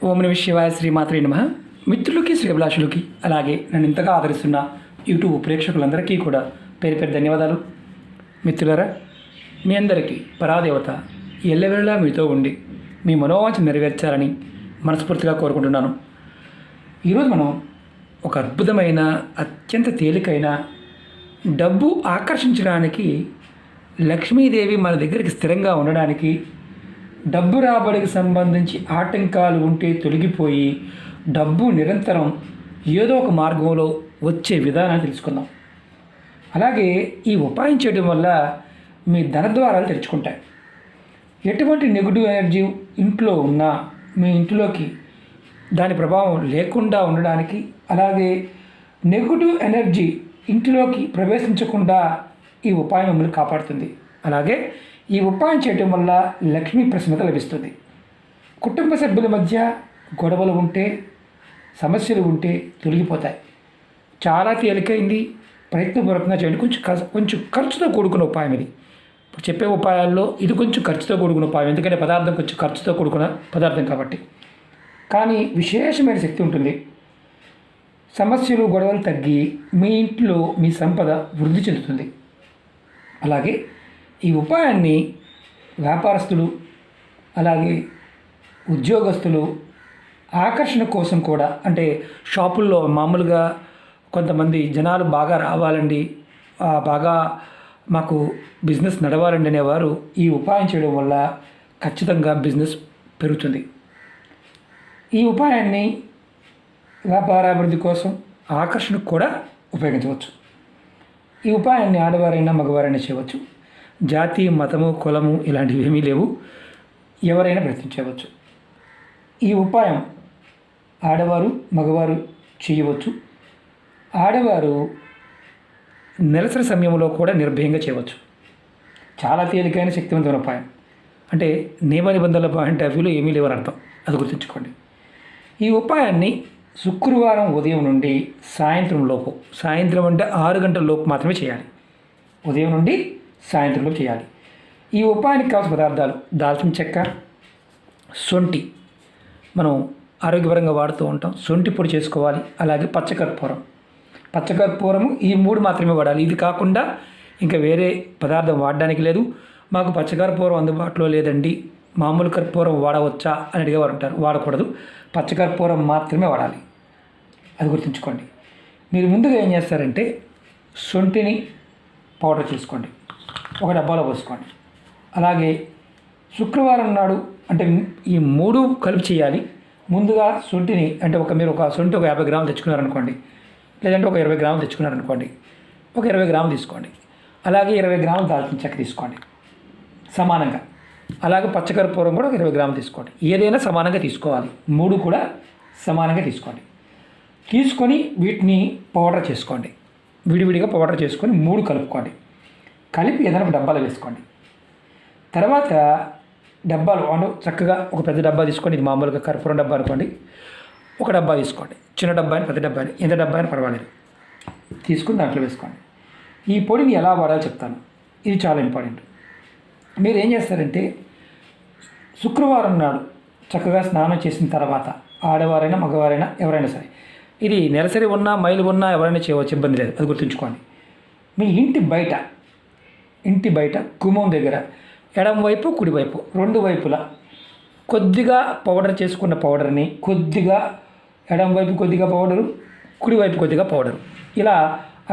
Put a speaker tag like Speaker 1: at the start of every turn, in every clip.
Speaker 1: ఓం నమ శివాయ, శ్రీమాత్రే నమః. మిత్రులకి, శ్రేభిలాషులకి, అలాగే నన్ను ఇంతగా ఆదరిస్తున్న యూట్యూబ్ ప్రేక్షకులందరికీ కూడా పేరు పేరు ధన్యవాదాలు. మిత్రులారా, మీ అందరికీ పరాదేవత ఎల్లవేళలా మీతో ఉండి మీ మనోవాంఛ నెరవేర్చాలని మనస్ఫూర్తిగా కోరుకుంటున్నాను. ఈరోజు మనం ఒక అద్భుతమైన, అత్యంత తేలికైన, డబ్బు ఆకర్షించడానికి, లక్ష్మీదేవి మన దగ్గరికి స్థిరంగా ఉండడానికి, డబ్బు రాబడికి సంబంధించి ఆటంకాలు ఉంటే తొలగిపోయి డబ్బు నిరంతరం ఏదో ఒక మార్గంలో వచ్చే విధానాన్ని తెలుసుకుందాం. అలాగే ఈ ఉపాయం చేయడం వల్ల మీ ధనద్వారాలు తెరుచుకుంటాయి. ఎటువంటి నెగిటివ్ ఎనర్జీ ఇంట్లో ఉన్నా మీ ఇంట్లోకి దాని ప్రభావం లేకుండా ఉండడానికి, అలాగే నెగిటివ్ ఎనర్జీ ఇంట్లోకి ప్రవేశించకుండా ఈ ఉపాయం మిమ్మల్ని కాపాడుతుంది. అలాగే ఈ ఉపాయం చేయటం వల్ల లక్ష్మీ ప్రసన్నత లభిస్తుంది. కుటుంబ సభ్యుల మధ్య గొడవలు ఉంటే, సమస్యలు ఉంటే తొలగిపోతాయి. చాలా తేలికైంది, ప్రయత్నపూర్వకంగా చేయండి. కొంచెం ఖర్చుతో కూడుకున్న ఉపాయం ఇది. ఇప్పుడు చెప్పే ఉపాయాల్లో ఇది కొంచెం ఖర్చుతో కూడుకున్న ఉపాయం, ఎందుకంటే పదార్థం కొంచెం ఖర్చుతో కూడుకున్న పదార్థం కాబట్టి. కానీ విశేషమైన శక్తి ఉంటుంది. సమస్యలు, గొడవలు తగ్గి మీ ఇంట్లో మీ సంపద వృద్ధి చెందుతుంది. అలాగే ఈ ఉపాయాన్ని వ్యాపారస్తులు, అలాగే ఉద్యోగస్తులు ఆకర్షణ కోసం కూడా, అంటే షాపుల్లో మామూలుగా కొంతమంది జనాలు బాగా రావాలండి, బాగా మాకు బిజినెస్ నడవాలండి అనేవారు ఈ ఉపాయం చేయడం వల్ల ఖచ్చితంగా బిజినెస్ పెరుగుతుంది. ఈ ఉపాయాన్ని వ్యాపారాభివృద్ధి కోసం, ఆకర్షణకు కూడా ఉపయోగించవచ్చు. ఈ ఉపాయాన్ని ఆడవారైనా మగవారైనా చేయవచ్చు. జాతి, మతము, కులము ఇలాంటివి ఏమీ లేవు, ఎవరైనా ప్రయత్నించవచ్చు. ఈ ఉపాయం ఆడవారు, మగవారు చేయవచ్చు. ఆడవారు నెలసరి సమయంలో కూడా నిర్భయంగా చేయవచ్చు. చాలా తేలికైన, శక్తివంతమైన ఉపాయం. అంటే నియమ నిబంధనల పాయింట్ ఆఫ్ వ్యూలో ఏమీ లేవని అర్థం, అది గుర్తుంచుకోండి. ఈ ఉపాయాన్ని శుక్రవారం ఉదయం నుండి సాయంత్రం లోపు, సాయంత్రం అంటే 6 గంటల లోపు మాత్రమే చేయాలి. ఉదయం నుండి సాయంత్రం లోపు చేయాలి. ఈ ఉపాయానికి కావాల్సిన పదార్థాలు: దాల్చిన చెక్క, సొంటి, మనం ఆరోగ్యపరంగా వాడుతూ ఉంటాం, సొంటి పొడి చేసుకోవాలి. అలాగే పచ్చకర్పూరం. పచ్చకర్పూరము ఈ 3 మాత్రమే వాడాలి. ఇది కాకుండా ఇంకా వేరే పదార్థం వాడడానికి లేదు. మాకు పచ్చకర్పూరం అందుబాటులో లేదండి, మామూలు కర్పూరం వాడవచ్చా అని అడిగేవారు ఉంటారు. వాడకూడదు, పచ్చకర్పూరం మాత్రమే వాడాలి. అది గుర్తుంచుకోండి. మీరు ముందుగా ఏం చేస్తారంటే, సొంటిని పౌడర్ చేసుకోండి, ఒక డబ్బాలో పోసుకోండి. అలాగే శుక్రవారం నాడు, అంటే ఈ 3 కలిపి చేయాలి. ముందుగా సొంటిని, అంటే మీరు ఒక సొంటి ఒక 50 గ్రాములు తెచ్చుకున్నారనుకోండి, లేదంటే ఒక 20 గ్రాములు తెచ్చుకున్నారనుకోండి, ఒక 20 గ్రాములు తీసుకోండి. అలాగే 20 గ్రాములు దాల్చిన చెక్క తీసుకోండి సమానంగా. అలాగే పచ్చకర్పూరం కూడా ఒక 20 గ్రాములు తీసుకోండి. ఏదైనా సమానంగా తీసుకోవాలి, 3 కూడా సమానంగా తీసుకోండి. తీసుకొని వీటిని పౌడర్ చేసుకోండి. విడివిడిగా పౌడర్ చేసుకొని 3 కలుపుకోండి. కలిపి ఏదైనా ఒక డబ్బాలో వేసుకోండి. తర్వాత డబ్బాలు చక్కగా ఒక పెద్ద డబ్బా తీసుకోండి. ఇది మామూలుగా కర్పూరం డబ్బా అనుకోండి. ఒక డబ్బా తీసుకోండి, చిన్న డబ్బా అని, పెద్ద డబ్బా అని, ఎంత డబ్బా అయినా పర్వాలేదు. తీసుకుని దాంట్లో వేసుకోండి. ఈ పొడిని ఎలా వాడాలో చెప్తాను, ఇది చాలా ఇంపార్టెంట్. మీరు ఏం చేస్తారంటే, శుక్రవారం నాడు చక్కగా స్నానం చేసిన తర్వాత, ఆడవారైనా మగవారైనా ఎవరైనా సరే, ఇది నెలసరి ఉన్నా మైలు ఉన్నా ఎవరైనా చేయవచ్చు, ఇబ్బంది లేదు, అది గుర్తుంచుకోండి. మీ ఇంటి బయట గుమ్మం దగ్గర ఎడం వైపు, కుడివైపు 2 వైపులా కొద్దిగా పౌడర్ చేసుకున్న పౌడర్ని, కొద్దిగా ఎడం వైపు కొద్దిగా పౌడరు, కుడివైపు కొద్దిగా పౌడరు, ఇలా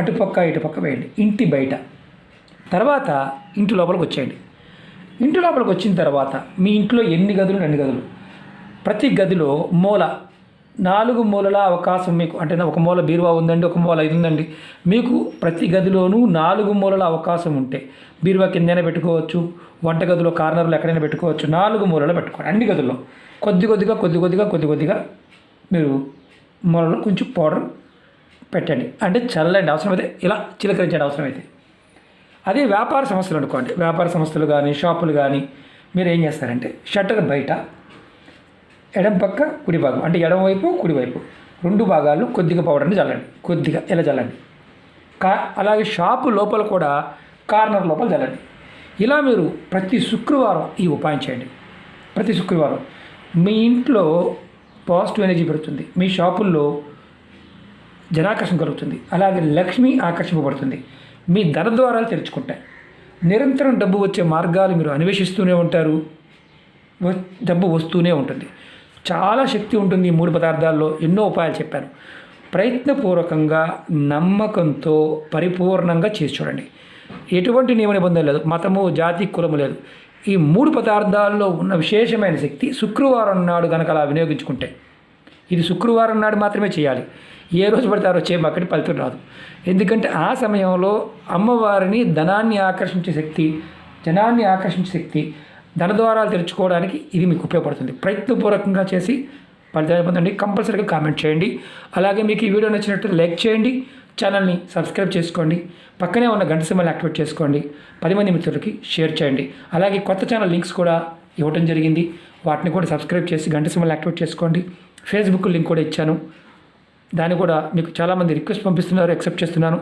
Speaker 1: అటుపక్క ఇటుపక్క వేయండి ఇంటి బయట. తర్వాత ఇంటి లోపలికి వచ్చేయండి. ఇంటి లోపలికి వచ్చిన తర్వాత మీ ఇంట్లో ఎన్ని గదులు, 2 గదులు, ప్రతి గదిలో 4 మూలల అవకాశం మీకు, అంటే ఒక మూల బీరువా ఉందండి, ఒక మూల ఇది ఉందండి, మీకు ప్రతి గదిలోనూ 4 మూలల అవకాశం ఉంటే బీరువా కిందైనా పెట్టుకోవచ్చు, వంటగదిలో కార్నర్లో ఎక్కడైనా పెట్టుకోవచ్చు. 4 మూలలో పెట్టుకోండి. అన్ని గదుల్లో కొద్దిగా మీరు మూలలో కొంచెం పౌడర్ పెట్టండి. అంటే చల్లండి, అవసరమైతే ఇలా చిలకరించండి అవసరమైతే. అదే వ్యాపార సంస్థలు అనుకోండి, వ్యాపార సంస్థలు కానీ షాపులు కానీ, మీరు ఏం చేస్తారంటే, షట్టర్ బయట ఎడం పక్క కుడి భాగం, అంటే ఎడం వైపు కుడివైపు 2 భాగాల్లో కొద్దిగా పౌడర్ని చల్లండి. కొద్దిగా ఇలా చల్లండి. అలాగే షాపు లోపల కూడా కార్నర్ లోపల చల్లండి. ఇలా మీరు ప్రతి శుక్రవారం ఈ ఉపాయం చేయండి. ప్రతి శుక్రవారం మీ ఇంట్లో పాజిటివ్ ఎనర్జీ పెరుగుతుంది. మీ షాపుల్లో జనాకర్షణ కలుగుతుంది. అలాగే లక్ష్మి ఆకర్షింపబడుతుంది. మీ ధన ద్వారాలు తెరుచుకుంటాయి. నిరంతరం డబ్బు వచ్చే మార్గాలు మీరు అన్వేషిస్తూనే ఉంటారు. డబ్బు వస్తూనే ఉంటుంది. చాలా శక్తి ఉంటుంది ఈ 3 పదార్థాల్లో. ఎన్నో ఉపాయాలు చెప్పాను. ప్రయత్నపూర్వకంగా నమ్మకంతో పరిపూర్ణంగా చేసి చూడండి. ఎటువంటి నియమ నిబంధనలు లేదు, మతము జాతి కులము లేదు. ఈ 3 పదార్థాల్లో ఉన్న విశేషమైన శక్తి శుక్రవారం నాడు కనుక అలా వినియోగించుకుంటే, ఇది శుక్రవారం నాడు మాత్రమే చేయాలి. ఏ రోజు పడితే ఆ రోజు చేయమాకండి, ఫలితం రాదు. ఎందుకంటే ఆ సమయంలో అమ్మవారిని ధనాన్ని ఆకర్షించే శక్తి, జనాన్ని ఆకర్షించే శక్తి, ధన ద్వారాలు తెరుచుకోవడానికి ఇది మీకు ఉపయోగపడుతుంది. ప్రయత్నపూర్వకంగా చేసి ఫలితాన్ని పొందండి. కంపల్సరీగా కామెంట్ చేయండి. అలాగే మీకు ఈ వీడియో నచ్చినట్టు లైక్ చేయండి. ఛానల్ని సబ్స్క్రైబ్ చేసుకోండి. పక్కనే ఉన్న గంట సింబల్ని యాక్టివేట్ చేసుకోండి. 10 మంది మిత్రులకి షేర్ చేయండి. అలాగే కొత్త ఛానల్ లింక్స్ కూడా ఇవ్వడం జరిగింది. వాటిని కూడా సబ్స్క్రైబ్ చేసి గంట సింబల్ని యాక్టివేట్ చేసుకోండి. ఫేస్బుక్ లింక్ కూడా ఇచ్చాను. దాన్ని కూడా మీకు చాలామంది రిక్వెస్ట్ పంపిస్తున్నారు, యాక్సెప్ట్ చేస్తున్నాను.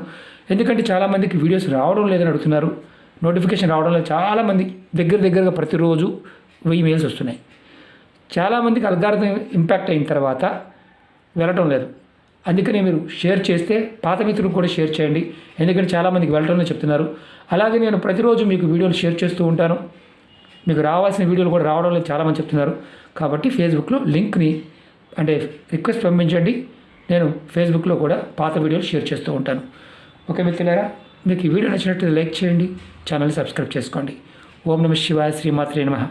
Speaker 1: ఎందుకంటే చాలామందికి వీడియోస్ రావడం లేదని అడుగుతున్నారు. నోటిఫికేషన్ రావడం లేదు. చాలామంది దగ్గరగా ప్రతిరోజు 1000 మెయిల్స్ వస్తున్నాయి. చాలామందికి అల్గారిథం ఇంపాక్ట్ అయిన తర్వాత వెళ్ళటం లేదు. అందుకని మీరు షేర్ చేస్తే పాత మిత్రులకు కూడా షేర్ చేయండి. ఎందుకంటే చాలామందికి వెళ్ళటంలో చెప్తున్నారు. అలాగే నేను ప్రతిరోజు మీకు వీడియోలు షేర్ చేస్తూ ఉంటాను. మీకు రావాల్సిన వీడియోలు కూడా రావడం లేదు చాలామంది చెప్తున్నారు. కాబట్టి ఫేస్బుక్లో లింక్ని అంటే రిక్వెస్ట్ పంపించండి. నేను ఫేస్బుక్లో కూడా పాత వీడియోలు షేర్ చేస్తూ ఉంటాను. ఓకే మిత్రులారా, మీకు ఈ వీడియో నచ్చినట్టు లైక్ చేయండి. ఛానల్ని సబ్స్క్రైబ్ చేసుకోండి. ఓం నమః శివాయ. శ్రీమాత్రే నమః.